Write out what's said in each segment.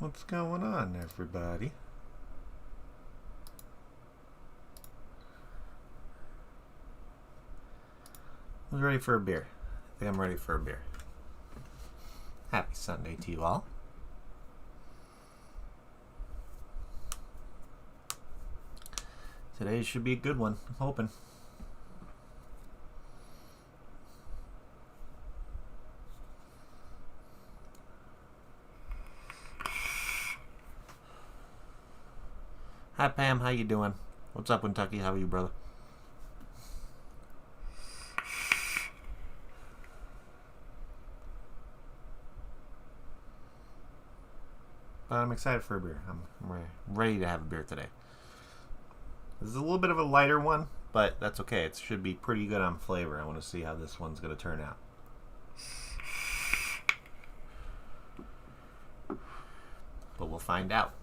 What's going on, everybody? Who's ready for a beer? I think I'm ready for a beer. Happy Sunday to you all. Today should be a good one, I'm hoping. Hi Pam, how you doing? What's up, Kentucky? How are you, brother? But I'm excited for a beer. I'm ready to have a beer today. This is a little bit of a lighter one, but that's okay. It should be pretty good on flavor. I want to see how this one's going to turn out. But we'll find out.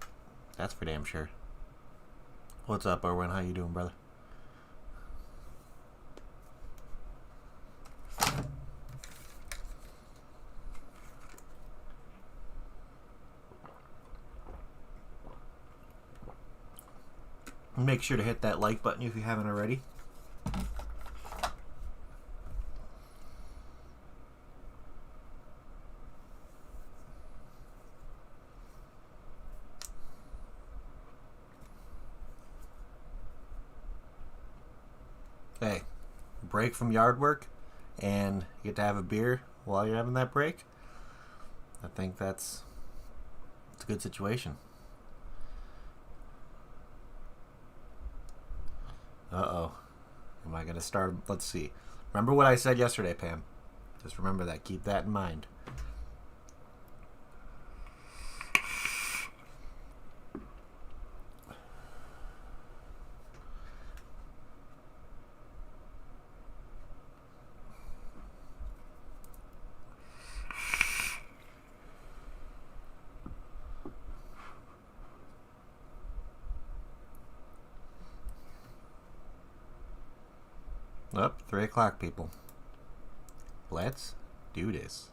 That's for damn sure. What's up, Erwin? How you doing, brother? Make sure to hit that like button if you haven't already. Hey, break from yard work and you get to have a beer while you're having that break. I think it's a good situation. Uh-oh. Am I going to start? Let's see. Remember what I said yesterday, Pam. Just remember that. Keep that in mind. Up, 3 o'clock, people. Let's do this.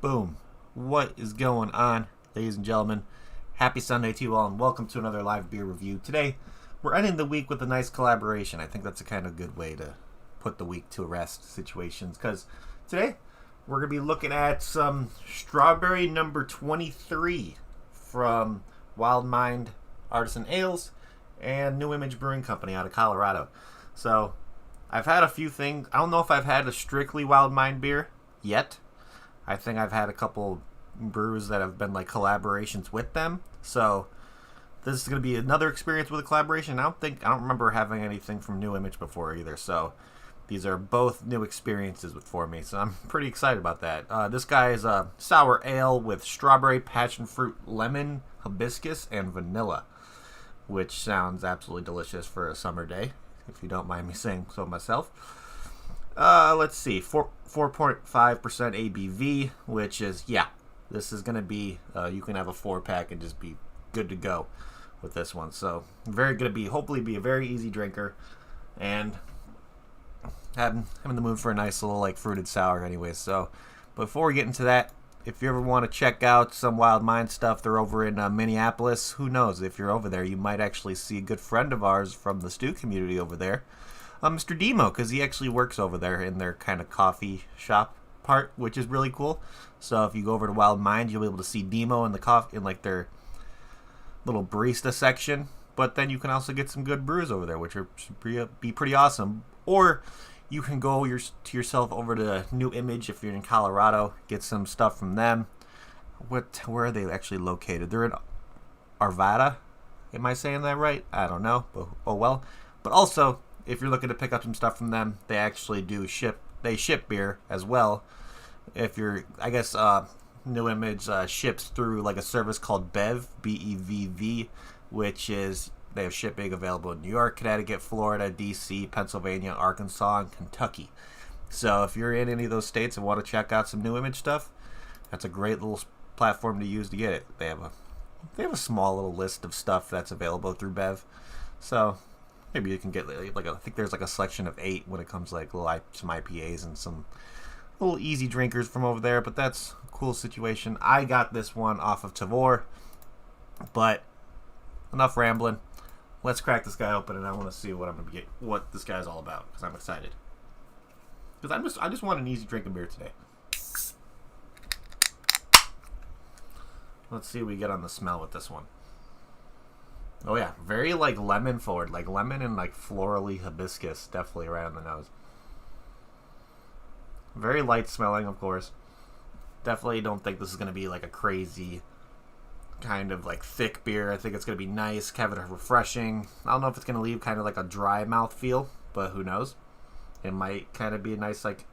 Boom. What is going on, ladies and gentlemen? Happy Sunday to you all, and welcome to another live beer review. Today, we're ending the week with a nice collaboration. I think that's a kind of good way to put the week to rest situations, because today, we're going to be looking at some Strawberry number 23 from Wild Mind Artisan Ales and New Image Brewing Company out of Colorado. So, I've had a few things. I don't know if I've had a strictly Wild Mind beer yet. I think I've had a couple brews that have been like collaborations with them. So this is going to be another experience with a collaboration. I don't remember having anything from New Image before either. So these are both new experiences for me. So I'm pretty excited about that. This guy is a sour ale with strawberry, passion fruit, lemon, hibiscus, and vanilla, which sounds absolutely delicious for a summer day, if you don't mind me saying so myself. Let's see, 4.5% ABV, which is, yeah, this is going to be, you can have a 4-pack and just be good to go with this one. So, very going to be, hopefully be a very easy drinker, and having the mood for a nice little, like, fruited sour anyway. So, before we get into that, if you ever want to check out some Wild Mind stuff, they're over in Minneapolis. Who knows, if you're over there, you might actually see a good friend of ours from the stew community over there. Mr. Demo, because he actually works over there in their kind of coffee shop part, which is really cool. So if you go over to Wild Mind, you'll be able to see Demo in the coffee in like their little barista section. But then you can also get some good brews over there, which are be pretty awesome. Or you can go to yourself over to New Image if you're in Colorado, get some stuff from them. Where are they actually located? They're in Arvada. Am I saying that right? I don't know. But, oh well. But also, if you're looking to pick up some stuff from them, they actually do ship. They ship beer as well. If you're, I guess, New Image ships through like a service called Bev, BEVV, which is they have shipping available in New York, Connecticut, Florida, DC, Pennsylvania, Arkansas, and Kentucky. So if you're in any of those states and want to check out some New Image stuff, that's a great little platform to use to get it. They have a small little list of stuff that's available through Bev. So maybe you can get like I think there's like a selection of 8 when it comes to like some IPAs and some little easy drinkers from over there. But that's a cool situation. I got this one off of Tavor, but enough rambling. Let's crack this guy open, and I want to see what this guy's all about, because I'm excited. Because I just want an easy drinking beer today. Let's see what we get on the smell with this one. Oh yeah, very like lemon forward, like lemon and like florally hibiscus, definitely right on the nose. Very light smelling, of course. Definitely don't think this is going to be like a crazy kind of like thick beer. I think it's going to be nice, kind of refreshing. I don't know if it's going to leave kind of like a dry mouth feel, but who knows? It might kind of be a nice, like,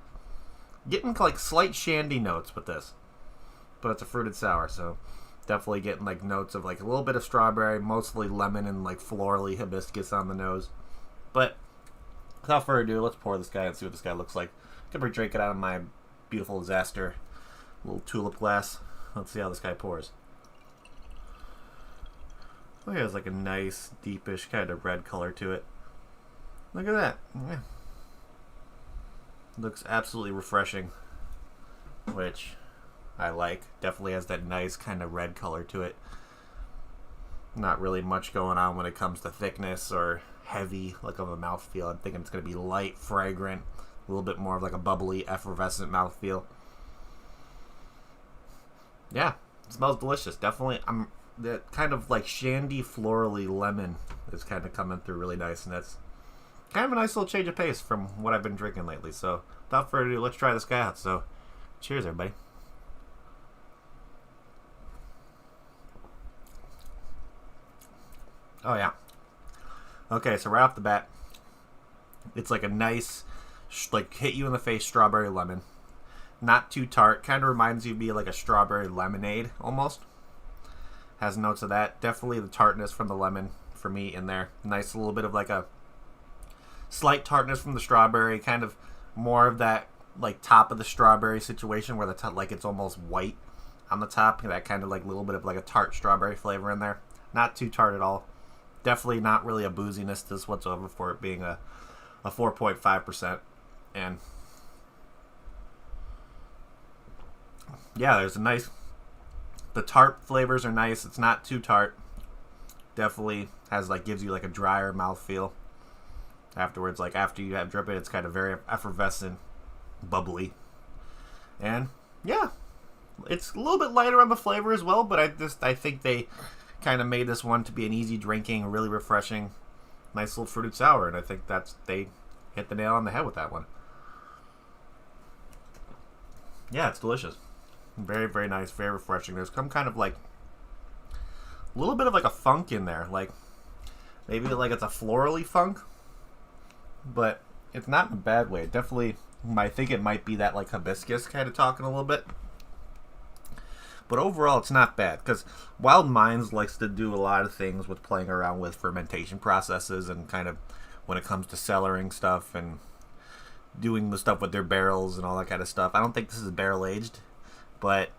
getting like slight shandy notes with this. But it's a fruited sour, so definitely getting like notes of like a little bit of strawberry, mostly lemon and like florally hibiscus on the nose. But without further ado, let's pour this guy and see what this guy looks like. I'm going to drink it out of my beautiful disaster little tulip glass. Let's see how this guy pours. Oh, he has like a nice, deepish kind of red color to it. Look at that. Yeah. Looks absolutely refreshing, which I like. Definitely has that nice kind of red color to it. Not really much going on when it comes to thickness or heavy, like of a mouthfeel. I'm thinking it's going to be light, fragrant, a little bit more of like a bubbly, effervescent mouthfeel. Yeah, it smells delicious. Definitely, that kind of like shandy, florally lemon is kind of coming through really nice, and that's kind of a nice little change of pace from what I've been drinking lately. So, without further ado, let's try this guy out. So, cheers, everybody. Oh, yeah. Okay, so right off the bat, it's like a nice, like, hit you in the face strawberry lemon. Not too tart. Kind of reminds you of me like a strawberry lemonade, almost. Has notes of that. Definitely the tartness from the lemon for me in there. Nice little bit of like a slight tartness from the strawberry. Kind of more of that like top of the strawberry situation where the top, like it's almost white on the top. That kind of like little bit of like a tart strawberry flavor in there. Not too tart at all. Definitely not really a booziness to this whatsoever for it being a 4.5%. And yeah, there's a nice, the tart flavors are nice. It's not too tart. Definitely has like, gives you like a drier mouthfeel afterwards. Like after you have drip it, it's kind of very effervescent, bubbly. And yeah, it's a little bit lighter on the flavor as well, but I think they kind of made this one to be an easy drinking, really refreshing, nice little fruited sour, and I think they hit the nail on the head with that one. Yeah, it's delicious. Very, very nice, very refreshing. There's some kind of like a little bit of like a funk in there, like maybe like it's a florally funk, but it's not in a bad way. Definitely, I think it might be that like hibiscus kind of talking a little bit. But overall, it's not bad, because Wild Minds likes to do a lot of things with playing around with fermentation processes and kind of when it comes to cellaring stuff and doing the stuff with their barrels and all that kind of stuff. I don't think this is barrel aged, but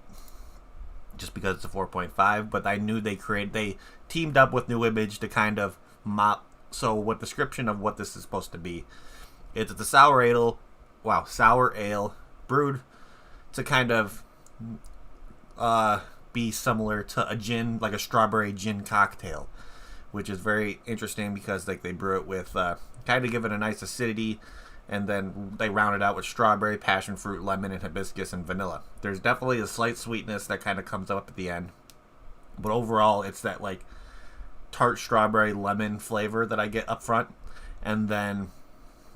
just because it's a 4.5. But I knew they teamed up with New Image to kind of mop. So what description of what this is supposed to be? It's a sour ale. Wow, sour ale brewed to kind of be similar to a gin, like a strawberry gin cocktail, which is very interesting because like they brew it with kind of give it a nice acidity and then they round it out with strawberry, passion fruit, lemon, and hibiscus and vanilla. There's definitely a slight sweetness that kind of comes up at the end, but overall it's that like tart strawberry lemon flavor that I get up front, and then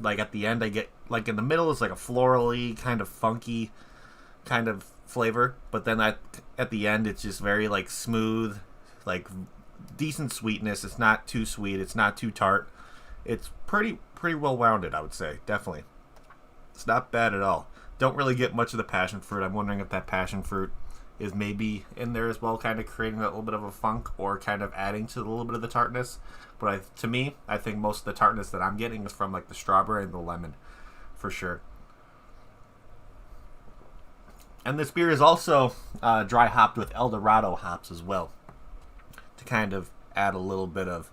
like at the end I get like in the middle is like a florally kind of funky kind of flavor, but then at the end it's just very like smooth, like decent sweetness. It's not too sweet, it's not too tart. It's pretty well rounded, I would say. Definitely, it's not bad at all. Don't really get much of the passion fruit. I'm wondering if that passion fruit is maybe in there as well, kind of creating that little bit of a funk or kind of adding to a little bit of the tartness. But to me, I think most of the tartness that I'm getting is from like the strawberry and the lemon, for sure. And this beer is also dry hopped with El Dorado hops as well, to kind of add a little bit of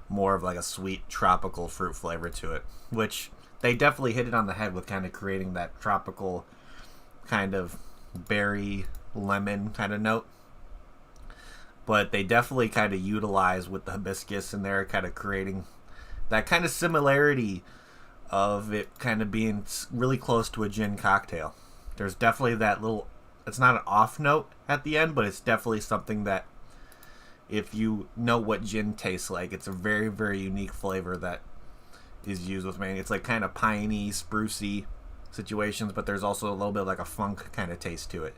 more of like a sweet tropical fruit flavor to it, which they definitely hit it on the head with kind of creating that tropical kind of berry lemon kind of note. But they definitely kind of utilize with the hibiscus in there, kind of creating that kind of similarity of it kind of being really close to a gin cocktail. There's definitely that little, it's not an off note at the end, but it's definitely something that if you know what gin tastes like, it's a very, very unique flavor that is used with Manny. It's like kind of piney, sprucey situations, but there's also a little bit of like a funk kind of taste to it.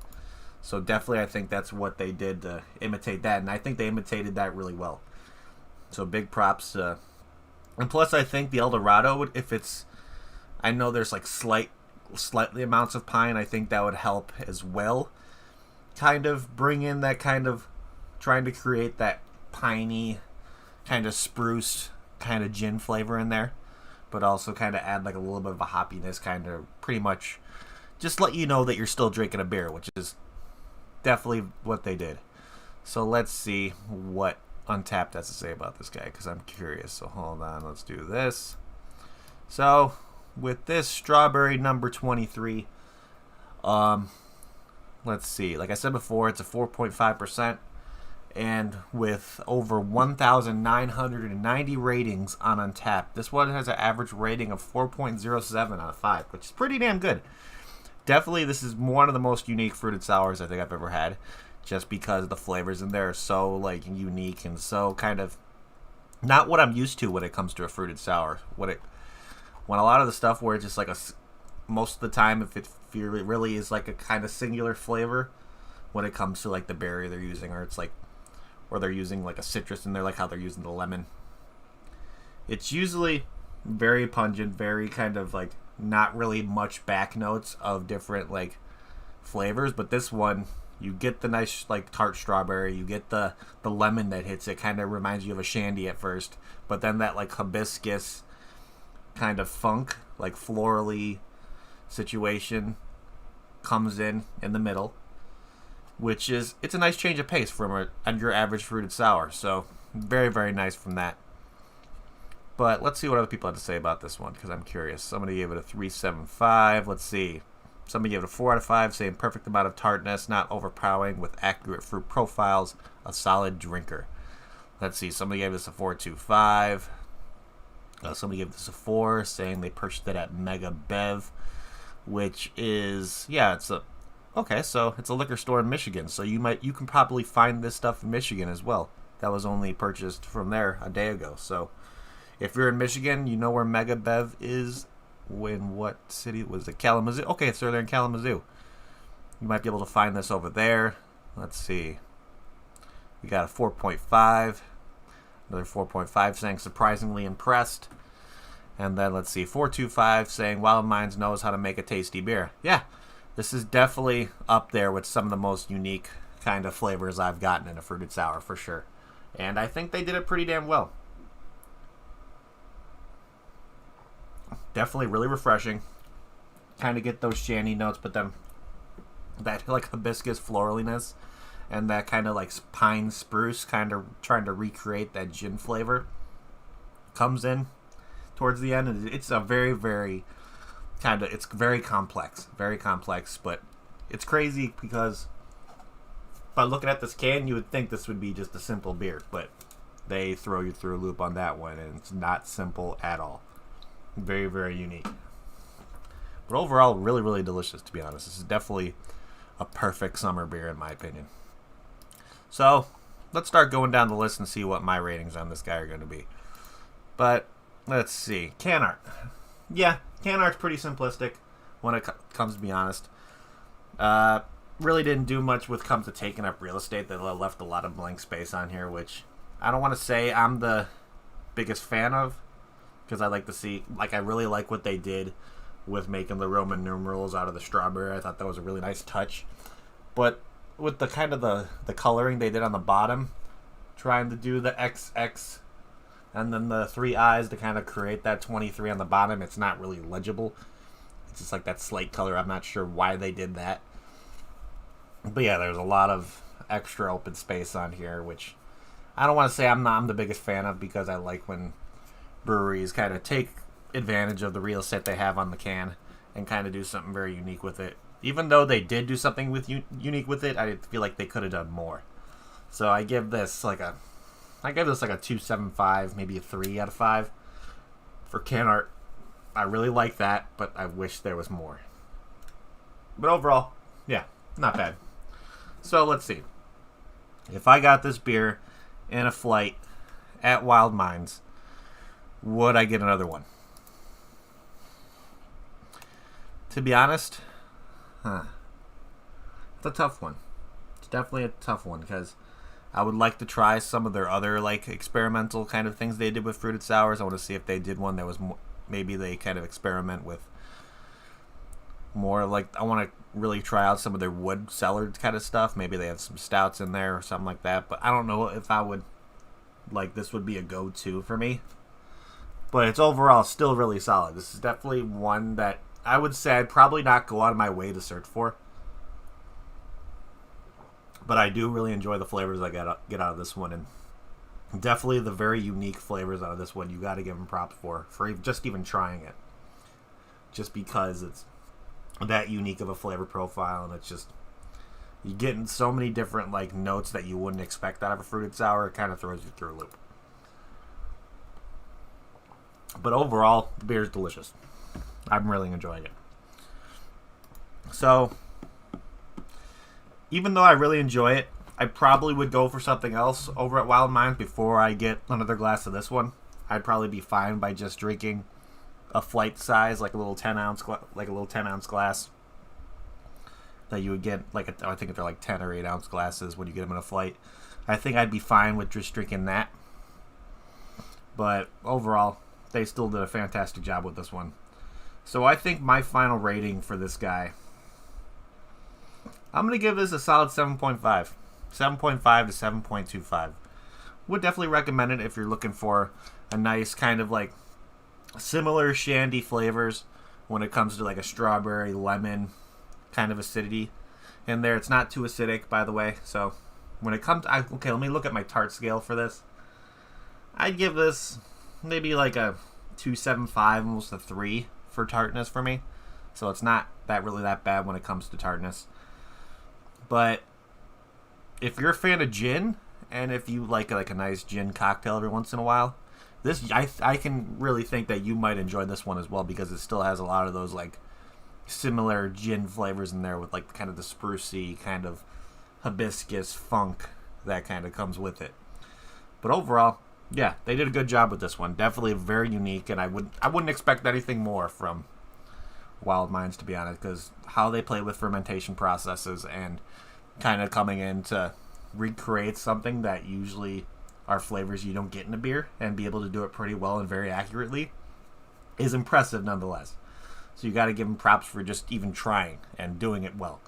So definitely I think that's what they did to imitate that, and I think they imitated that really well. So big props. And plus I think the El Dorado, if it's, I know there's like slightly amounts of pine, I think that would help as well. Kind of bring in that kind of, trying to create that piney, kind of spruce, kind of gin flavor in there, but also kind of add like a little bit of a hoppiness, kind of pretty much just let you know that you're still drinking a beer, which is definitely what they did. So let's see what Untapped has to say about this guy, because I'm curious. So hold on, let's do this. So with this strawberry number 23, let's see. Like I said before, it's a 4.5%. And with over 1,990 ratings on Untapped, this one has an average rating of 4.07 out of 5, which is pretty damn good. Definitely, this is one of the most unique fruited sours I think I've ever had, just because the flavors in there are so like unique and so kind of not what I'm used to when it comes to a fruited sour. When a lot of the stuff where it's just like most of the time, if it really is like a kind of singular flavor when it comes to like the berry they're using, or it's like, or they're using like a citrus in there, like how they're using the lemon. It's usually very pungent, very kind of like not really much back notes of different like flavors, but this one, you get the nice like tart strawberry, you get the lemon that hits it, kind of reminds you of a shandy at first, but then that like hibiscus kind of funk, like florally situation comes in the middle, which is, it's a nice change of pace from your average fruited sour. So very, very nice from that. But let's see what other people have to say about this one, because I'm curious. Somebody gave it a 3.75. Let's see. Somebody gave it a 4 out of 5, saying perfect amount of tartness, not overpowering, with accurate fruit profiles, a solid drinker. Let's see. Somebody gave this a 4.25. Somebody gave this a 4, saying they purchased it at Mega Bev, which is, yeah, it's a, okay, so it's a liquor store in Michigan, so you can probably find this stuff in Michigan as well. That was only purchased from there a day ago. So if you're in Michigan, you know where Mega Bev is. What city was it? Kalamazoo. Okay, so they're in Kalamazoo. You might be able to find this over there. Let's see. We got a 4.5. Another 4.5 saying surprisingly impressed. And then let's see, 4.25 saying Wild Minds knows how to make a tasty beer. Yeah. This is definitely up there with some of the most unique kind of flavors I've gotten in a fruited sour, for sure. And I think they did it pretty damn well. Definitely really refreshing. Kind of get those shandy notes, but then that like hibiscus floraliness and that kind of like pine spruce, kind of trying to recreate that gin flavor, comes in towards the end. And it's a very, very it's very complex, but it's crazy because by looking at this can, you would think this would be just a simple beer, but they throw you through a loop on that one, and it's not simple at all. Very, very unique. But overall, really, really delicious, to be honest. This is definitely a perfect summer beer, in my opinion. So, let's start going down the list and see what my ratings on this guy are going to be. But, let's see. Can art. Yeah, can art's pretty simplistic when it comes to be honest. Really didn't do much with comes to taking up real estate. They left a lot of blank space on here, which I don't want to say I'm the biggest fan of, because I like to see, like, I really like what they did with making the Roman numerals out of the strawberry. I thought that was a really nice touch. But with the kind of the coloring they did on the bottom, trying to do the XX and then the 3 eyes to kind of create that 23 on the bottom, it's not really legible. It's just like that slate color. I'm not sure why they did that. But yeah, there's a lot of extra open space on here, which I don't want to say I'm the biggest fan of, because I like when breweries kind of take advantage of the real estate they have on the can and kind of do something very unique with it. Even though they did do something unique with it, I feel like they could have done more. So I give this like a 2.75, maybe a 3 out of 5 for can art. I really like that, but I wish there was more. But overall, yeah, not bad. So let's see. If I got this beer in a flight at Wild Minds, would I get another one? To be honest, it's a tough one. It's definitely a tough one, because I would like to try some of their other like experimental kind of things they did with fruited sours. I want to see if they did one that was maybe they kind of experiment with more like, I want to really try out some of their wood cellar kind of stuff. Maybe they have some stouts in there or something like that. But I don't know if I would like this would be a go-to for me. But it's overall still really solid. This is definitely one that I would say I'd probably not go out of my way to search for. But I do really enjoy the flavors I get out of this one, and definitely the very unique flavors out of this one. You got to give them props for just even trying it, just because it's that unique of a flavor profile, and it's just, you're getting so many different like notes that you wouldn't expect out of a fruited sour. It kind of throws you through a loop. But overall, the beer is delicious. I'm really enjoying it. So, even though I really enjoy it, I probably would go for something else over at Wild Minds before I get another glass of this one. I'd probably be fine by just drinking a flight size, like a little 10-ounce glass that you would get, like I think they're like 10 or 8 ounce glasses when you get them in a flight. I think I'd be fine with just drinking that. But overall, they still did a fantastic job with this one. So I think my final rating for this guy, I'm going to give this a solid 7.5. 7.5 to 7.25. Would definitely recommend it if you're looking for a nice kind of like similar shandy flavors when it comes to like a strawberry, lemon kind of acidity in there. It's not too acidic, by the way. So when it comes to, okay, let me look at my tart scale for this. I'd give this maybe like a 2.75, almost a 3 for tartness for me. So it's not really that bad when it comes to tartness. But if you're a fan of gin, and if you like a nice gin cocktail every once in a while, this I can really think that you might enjoy this one as well, because it still has a lot of those like similar gin flavors in there with like kind of the sprucey kind of hibiscus funk that kind of comes with it. But overall, yeah, they did a good job with this one. Definitely very unique, and I wouldn't expect anything more from Wild Minds, to be honest, because how they play with fermentation processes and kind of coming in to recreate something that usually are flavors you don't get in a beer, and be able to do it pretty well and very accurately is impressive nonetheless. So you got to give them props for just even trying and doing it well.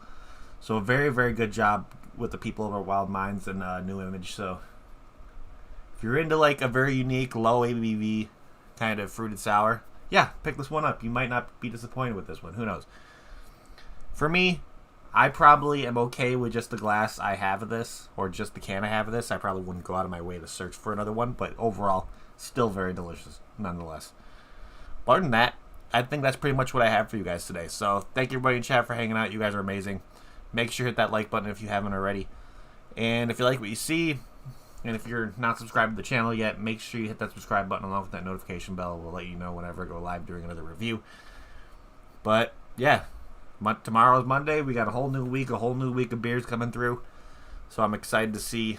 So a very, very good job with the people over at Wild Minds and New Image. So if you're into like a very unique low ABV kind of fruited sour, yeah, pick this one up. You might not be disappointed with this one. Who knows? For me, I probably am okay with just the glass I have of this, or just the can I have of this. I probably wouldn't go out of my way to search for another one, but overall, still very delicious nonetheless. But other than that, I think that's pretty much what I have for you guys today. So thank you everybody in chat for hanging out. You guys are amazing. Make sure you hit that like button if you haven't already. And if you like what you see, and if you're not subscribed to the channel yet, make sure you hit that subscribe button along with that notification bell. We'll let you know whenever I go live doing another review. But yeah, tomorrow's Monday. We got a whole new week of beers coming through. So I'm excited to see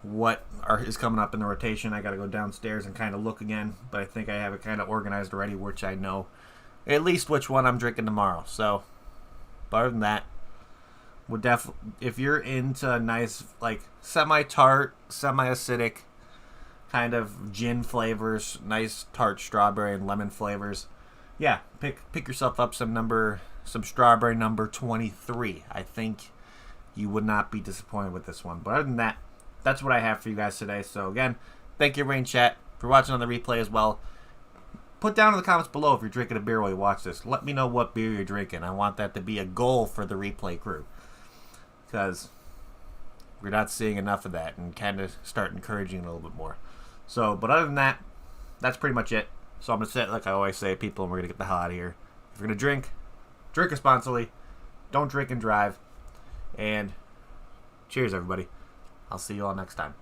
what is coming up in the rotation. I got to go downstairs and kind of look again, but I think I have it kind of organized already, which I know at least which one I'm drinking tomorrow. So, but other than that, if you're into nice, like, semi-tart, semi-acidic kind of gin flavors, nice tart strawberry and lemon flavors, yeah, pick yourself up some strawberry number 23. I think you would not be disappointed with this one. But other than that, that's what I have for you guys today. So again, thank you, Rain Chat, for watching on the replay as well. Put down in the comments below if you're drinking a beer while you watch this. Let me know what beer you're drinking. I want that to be a goal for the replay crew, because we're not seeing enough of that, and kind of start encouraging it a little bit more. So, but other than that, that's pretty much it. So I'm going to say it like I always say, people, and we're going to get the hell out of here. If you're going to drink responsibly. Don't drink and drive. And cheers, everybody. I'll see you all next time.